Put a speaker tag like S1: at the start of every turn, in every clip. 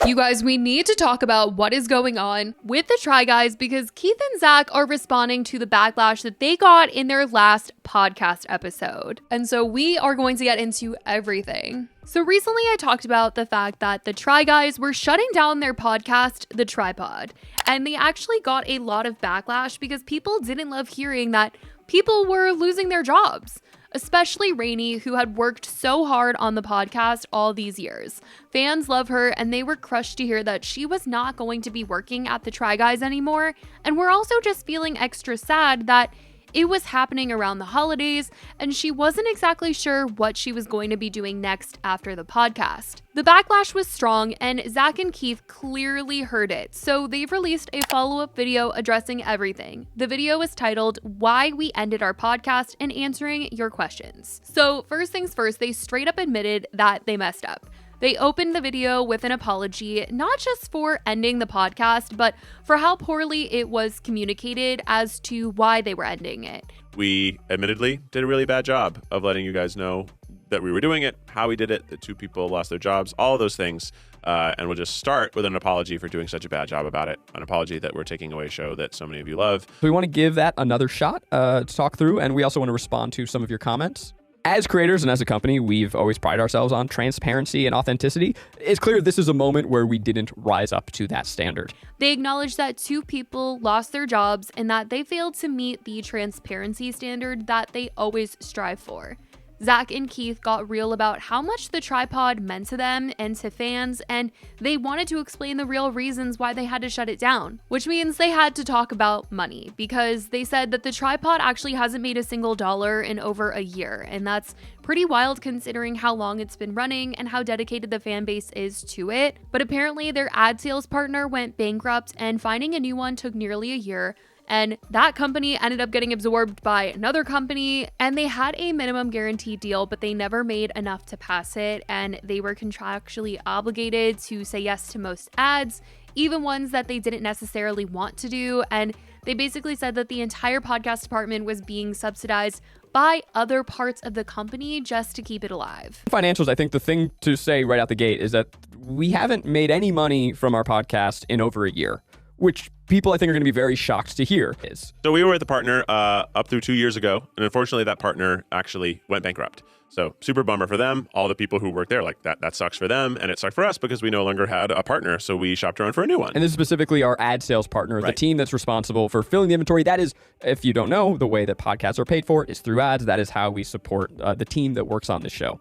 S1: You guys, we need to talk about what is going on with the Try Guys because Keith and Zach are responding to the backlash that they got in their last podcast episode. And so we are going to get into everything. So recently I talked about the fact that the Try Guys were shutting down their podcast, the TryPod, and they actually got a lot of backlash because people didn't love hearing that people were losing their jobs. Especially Rainey, who had worked so hard on the podcast all these years. Fans love her, and they were crushed to hear that she was not going to be working at the Try Guys anymore, and we're also just feeling extra sad that it was happening around the holidays, and she wasn't exactly sure what she was going to be doing next after the podcast. The backlash was strong, and Zach and Keith clearly heard it, so they've released a follow-up video addressing everything. The video is titled, Why We Ended Our Podcast and Answering Your Questions. So first things first, they straight up admitted that they messed up. They opened the video with an apology, not just for ending the podcast, but for how poorly it was communicated as to why they were ending it.
S2: We admittedly did a really bad job of letting you guys know that we were doing it, how we did it, that 2 people lost their jobs, all of those things. And we'll just start with an apology for doing such a bad job about it. An apology that we're taking away a show that so many of you love.
S3: So we want to give that another shot to talk through, and we also want to respond to some of your comments. As creators and as a company, we've always prided ourselves on transparency and authenticity. It's clear this is a moment where we didn't rise up to that standard.
S1: They acknowledged that 2 people lost their jobs and that they failed to meet the transparency standard that they always strive for. Zach and Keith got real about how much the TryPod meant to them and to fans, and they wanted to explain the real reasons why they had to shut it down, which means they had to talk about money because they said that the TryPod actually hasn't made a single dollar in over a year, and that's pretty wild considering how long it's been running and how dedicated the fan base is to it. But apparently their ad sales partner went bankrupt and finding a new one took nearly a year. And that company ended up getting absorbed by another company, and they had a minimum guarantee deal, but they never made enough to pass it, and they were contractually obligated to say yes to most ads, even ones that they didn't necessarily want to do, and they basically said that the entire podcast department was being subsidized by other parts of the company just to keep it alive.
S3: Financials, I think the thing to say right out the gate is that we haven't made any money from our podcast in over a year, which people I think are going to be very shocked to hear is.
S2: So we were with the partner up through 2 years ago, and unfortunately that partner actually went bankrupt. So super bummer for them. All the people who work there, like that sucks for them, and it sucked for us because we no longer had a partner, so we shopped around for a new one.
S3: And this is specifically our ad sales partner,
S2: right.
S3: The team that's responsible for filling the inventory. That is, if you don't know, the way that podcasts are paid for is through ads. That is how we support the team that works on the show.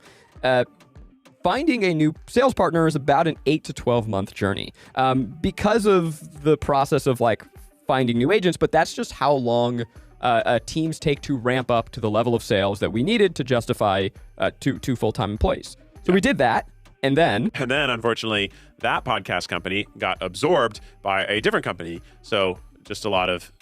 S3: Finding a new sales partner is about an 8 to 12 month journey because of the process of like finding new agents, but that's just how long teams take to ramp up to the level of sales that we needed to justify 2 full-time employees. So we did that. And then
S2: unfortunately, that podcast company got absorbed by a different company. So just a lot of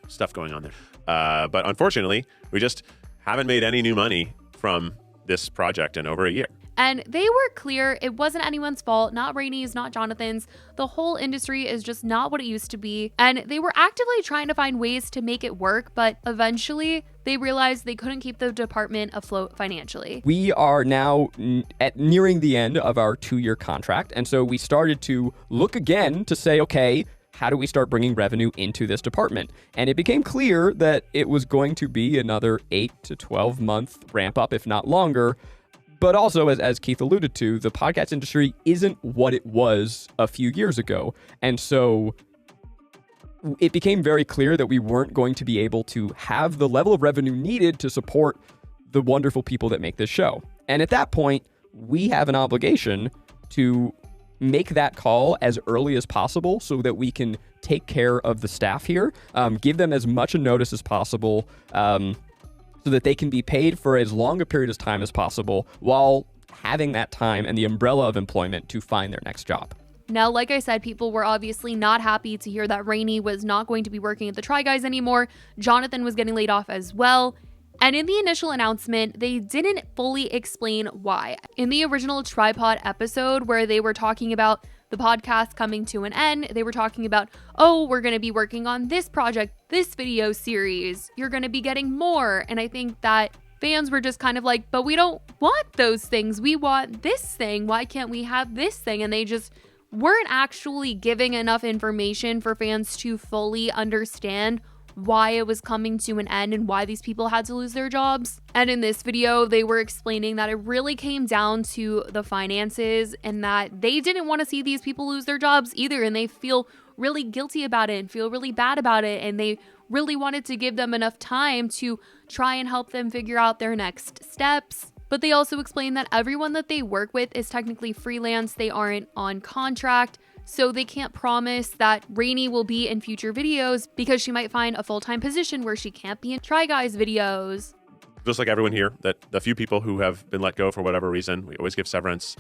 S2: stuff going on there. But unfortunately, we just haven't made any new money from this project in over a year.
S1: And they were clear it wasn't anyone's fault, not Rainey's, not Jonathan's. The whole industry is just not what it used to be. And they were actively trying to find ways to make it work, but eventually they realized they couldn't keep the department afloat financially.
S3: We are now nearing the end of our 2-year contract. And so we started to look again to say, okay, how do we start bringing revenue into this department? And it became clear that it was going to be another 8 to 12 month ramp up, if not longer. But also, as Keith alluded to, the podcast industry isn't what it was a few years ago. And so it became very clear that we weren't going to be able to have the level of revenue needed to support the wonderful people that make this show. And at that point, we have an obligation to make that call as early as possible so that we can take care of the staff here, give them as much a notice as possible, so that they can be paid for as long a period of time as possible while having that time and the umbrella of employment to find their next job.
S1: Now, like I said, people were obviously not happy to hear that Rainey was not going to be working at the Try Guys anymore. Jonathan was getting laid off as well. And in the initial announcement, they didn't fully explain why. In the original TryPod episode where they were talking about the podcast coming to an end, they were talking about, oh, we're going to be working on this project, this video series, you're going to be getting more. And I think that fans were just kind of like, but we don't want those things. We want this thing. Why can't we have this thing? And they just weren't actually giving enough information for fans to fully understand why it was coming to an end and why these people had to lose their jobs. And in this video, they were explaining that it really came down to the finances and that they didn't want to see these people lose their jobs either. And they feel really guilty about it and feel really bad about it. And they really wanted to give them enough time to try and help them figure out their next steps. But they also explained that everyone that they work with is technically freelance. They aren't on contract. So they can't promise that Rainey will be in future videos because she might find a full-time position where she can't be in Try Guys videos.
S2: Just like everyone here, that the few people who have been let go for whatever reason, we always give severance.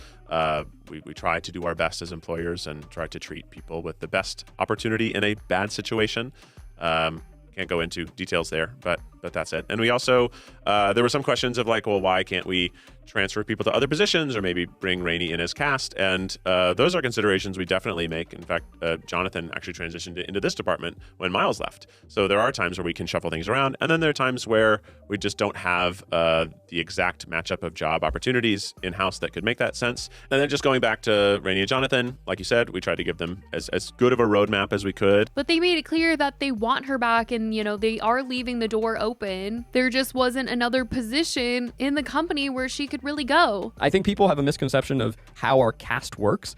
S2: We try to do our best as employers and try to treat people with the best opportunity in a bad situation. Can't go into details there, but that's it. And we also, there were some questions of like, well, why can't we transfer people to other positions or maybe bring Rainey in as cast? And those are considerations we definitely make. In fact, Jonathan actually transitioned into this department when Miles left. So there are times where we can shuffle things around. And then there are times where we just don't have the exact matchup of job opportunities in-house that could make that sense. And then just going back to Rainey and Jonathan, like you said, we tried to give them as good of a roadmap as we could.
S1: But they made it clear that they want her back and, they are leaving the door open. There just wasn't another position in the company where she could really go.
S3: I think people have a misconception of how our cast works.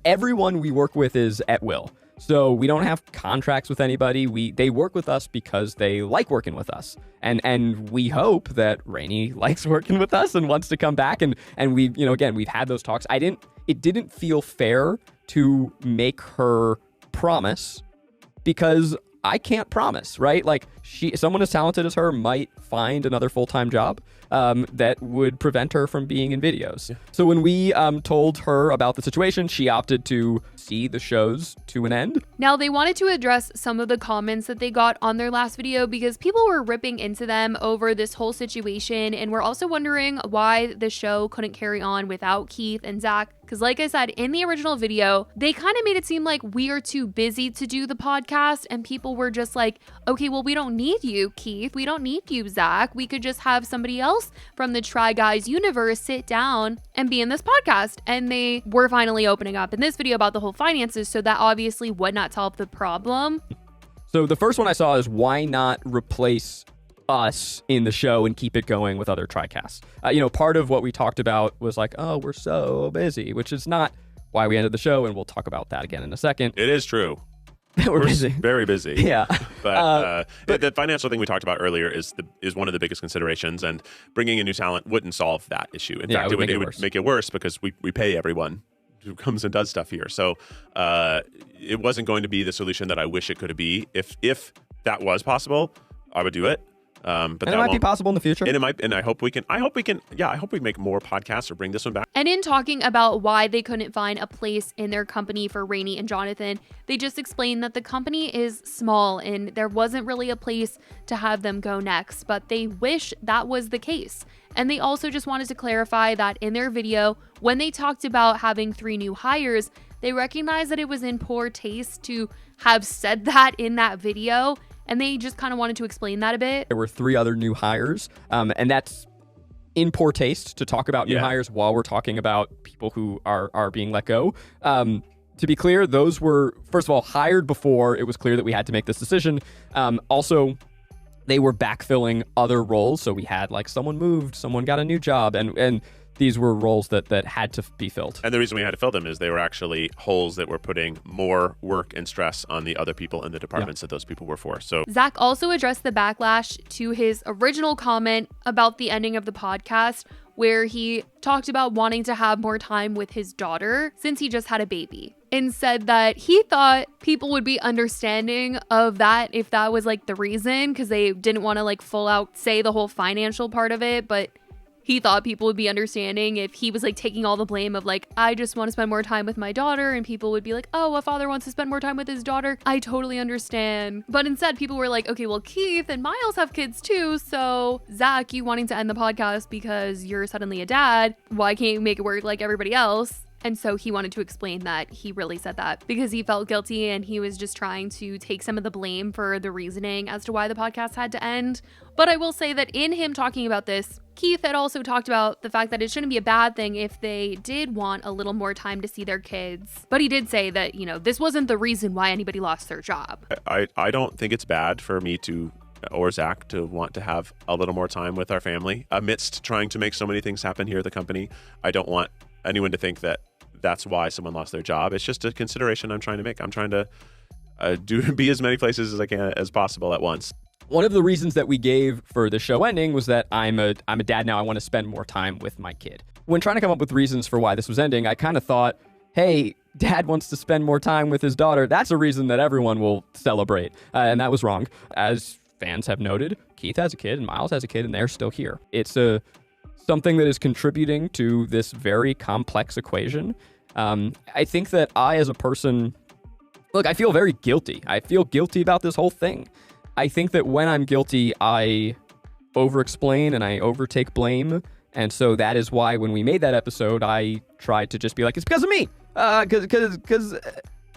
S3: Everyone we work with is at will. So we don't have contracts with anybody. They work with us because they like working with us. And we hope that Rainey likes working with us and wants to come back. And we, again, we've had those talks. It didn't feel fair to make her promise because I can't promise, right? Like someone as talented as her might find another full-time job that would prevent her from being in videos. Yeah. So when we told her about the situation, she opted to see the shows to an end.
S1: Now, they wanted to address some of the comments that they got on their last video because people were ripping into them over this whole situation and were also wondering why the show couldn't carry on without Keith and Zach. Because like I said, in the original video, they kind of made it seem like we are too busy to do the podcast. And people were just like, okay, well, we don't need you, Keith. We don't need you, Zach. We could just have somebody else from the Try Guys universe sit down and be in this podcast. And they were finally opening up in this video about the whole finances. So that obviously would not solve the problem.
S3: So the first one I saw is why not replace us in the show and keep it going with other TryCasts. Part of what we talked about was like, oh, we're so busy, which is not why we ended the show, and we'll talk about that again in a second.
S2: It is true.
S3: We're busy.
S2: Very busy.
S3: Yeah.
S2: But the financial thing we talked about earlier is one of the biggest considerations, and bringing in new talent wouldn't solve that issue. In fact, it would make it worse because we pay everyone who comes and does stuff here. So it wasn't going to be the solution that I wish it could be. If that was possible, I would do it. But
S3: it might be possible in the future.
S2: And I hope we can make more podcasts or bring this one back.
S1: And in talking about why they couldn't find a place in their company for Rainey and Jonathan, they just explained that the company is small and there wasn't really a place to have them go next, but they wish that was the case. And they also just wanted to clarify that in their video, when they talked about having 3 new hires, they recognized that it was in poor taste to have said that in that video. And they just kind of wanted to explain that a bit.
S3: There were 3 other new hires, and that's in poor taste to talk about new hires while we're talking about people who are being let go. To be clear, those were, first of all, hired before it was clear that we had to make this decision. Also, they were backfilling other roles. So we had like someone moved, someone got a new job, and these were roles that had to be filled.
S2: And the reason we had to fill them is they were actually holes that were putting more work and stress on the other people in the departments that those people were for. So
S1: Zach also addressed the backlash to his original comment about the ending of the podcast, where he talked about wanting to have more time with his daughter since he just had a baby, and said that he thought people would be understanding of that if that was like the reason, because they didn't want to like full out say the whole financial part of it, but he thought people would be understanding if he was like taking all the blame of like, I just want to spend more time with my daughter, and people would be like, oh, a father wants to spend more time with his daughter. I totally understand. But instead, people were like, okay, well, Keith and Miles have kids too. So Zach, you wanting to end the podcast because you're suddenly a dad, why can't you make it work like everybody else? And so he wanted to explain that he really said that because he felt guilty and he was just trying to take some of the blame for the reasoning as to why the podcast had to end. But I will say that in him talking about this, Keith had also talked about the fact that it shouldn't be a bad thing if they did want a little more time to see their kids. But he did say that, this wasn't the reason why anybody lost their job.
S2: I don't think it's bad for me or Zach to want to have a little more time with our family amidst trying to make so many things happen here at the company. I don't want anyone to think that that's why someone lost their job. It's just a consideration I'm trying to make. I'm trying to be as many places as I can as possible at once.
S3: One of the reasons that we gave for the show ending was that I'm a dad now. I want to spend more time with my kid. When trying to come up with reasons for why this was ending, I kind of thought, hey, dad wants to spend more time with his daughter. That's a reason that everyone will celebrate. And that was wrong. As fans have noted, Keith has a kid and Miles has a kid, and they're still here. It's something that is contributing to this very complex equation. I think that I, as a person, I feel very guilty. I feel guilty about this whole thing. I think that when I'm guilty, I over-explain and I overtake blame. And so that is why when we made that episode, I tried to just be like, it's because of me.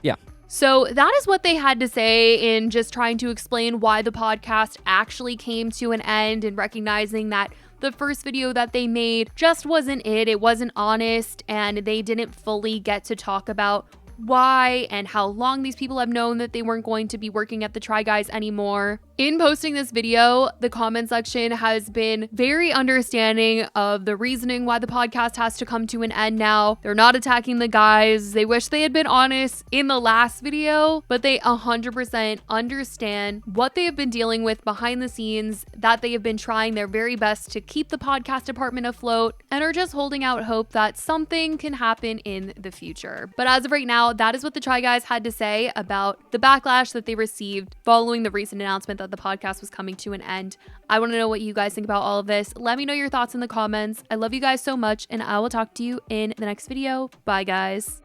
S3: Yeah.
S1: So that is what they had to say in just trying to explain why the podcast actually came to an end and recognizing that the first video that they made just wasn't it. It wasn't honest, and they didn't fully get to talk about why and how long these people have known that they weren't going to be working at the Try Guys anymore. In posting this video, the comment section has been very understanding of the reasoning why the podcast has to come to an end now. They're not attacking the guys. They wish they had been honest in the last video, but they 100% understand what they have been dealing with behind the scenes, that they have been trying their very best to keep the podcast department afloat, and are just holding out hope that something can happen in the future. But as of right now, that is what the Try Guys had to say about the backlash that they received following the recent announcement that the podcast was coming to an end. I want to know what you guys think about all of this. Let me know your thoughts in the comments. I love you guys so much, and I will talk to you in the next video. Bye, guys.